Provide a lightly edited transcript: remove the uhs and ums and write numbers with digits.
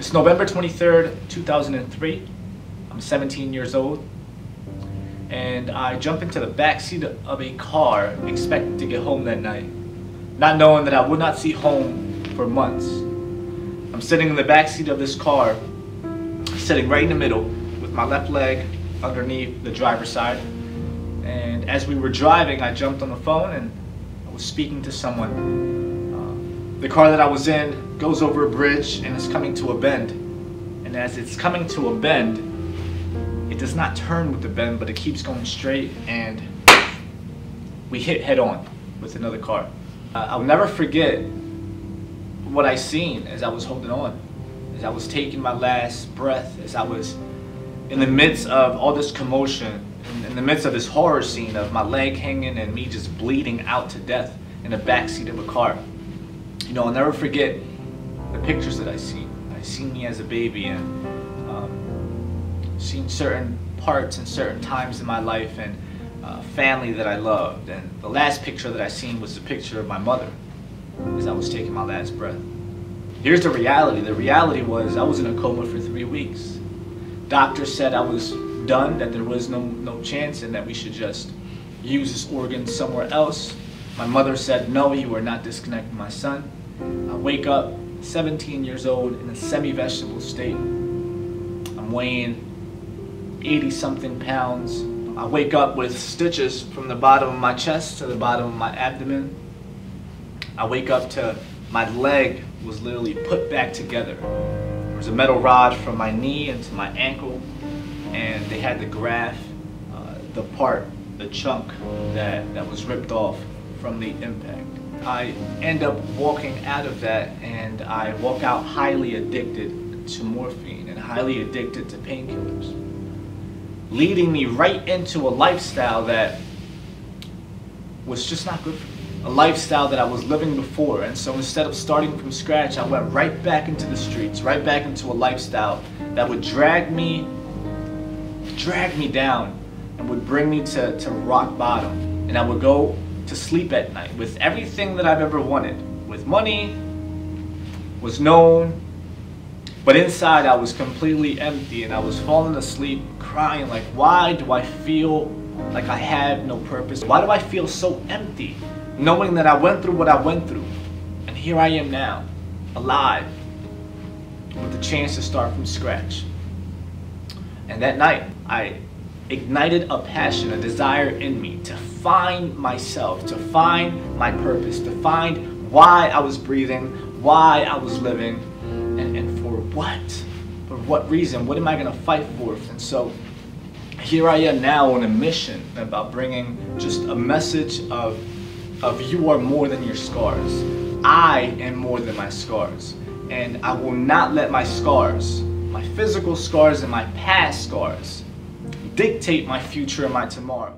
It's November 23rd, 2003. I'm 17 years old, and I jump into the backseat of a car expecting to get home that night, not knowing that I would not see home for months. I'm sitting in the backseat of this car, sitting right in the middle with my left leg underneath the driver's side. And as we were driving, I jumped on the phone and I was speaking to someone. The car that I was in goes over a bridge and is coming to a bend. And as it's coming to a bend, it does not turn with the bend, but it keeps going straight, and we hit head on with another car. I'll never forget what I seen as I was holding on, as I was taking my last breath, as I was in the midst of all this commotion, in the midst of this horror scene of my leg hanging and me just bleeding out to death in the backseat of a car. You know, I'll never forget the pictures that I seen. I seen me as a baby, and seen certain parts and certain times in my life, and family that I loved. And the last picture that I seen was the picture of my mother as I was taking my last breath. Here's the reality. The reality was I was in a coma for 3 weeks. Doctors said I was done, that there was no chance, and that we should just use this organ somewhere else. My mother said, no, you are not disconnecting my son. I wake up 17 years old in a semi-vegetable state. I'm weighing 80-something pounds. I wake up with stitches from the bottom of my chest to the bottom of my abdomen. I wake up to my leg was literally put back together. There was a metal rod from my knee into my ankle, and they had to graft the chunk that was ripped off from the impact. I end up walking out of that, and I walk out highly addicted to morphine and highly addicted to painkillers, leading me right into a lifestyle that was just not good for me. A lifestyle that I was living before. And so instead of starting from scratch, I went right back into the streets, right back into a lifestyle that would drag me down and would bring me to rock bottom. And I would go to sleep at night with everything that I've ever wanted, with money, was known, but inside I was completely empty, and I was falling asleep crying like, why do I feel like I have no purpose? Why do I feel so empty, knowing that I went through what I went through, and here I am now, alive, with the chance to start from scratch. And that night, I ignited a passion, a desire in me to find myself, to find my purpose, to find why I was breathing, why I was living, and for what? For what reason? What am I going to fight for? And so here I am now on a mission about bringing just a message of you are more than your scars. I am more than my scars. And I will not let my scars, my physical scars and my past scars, dictate my future and my tomorrow.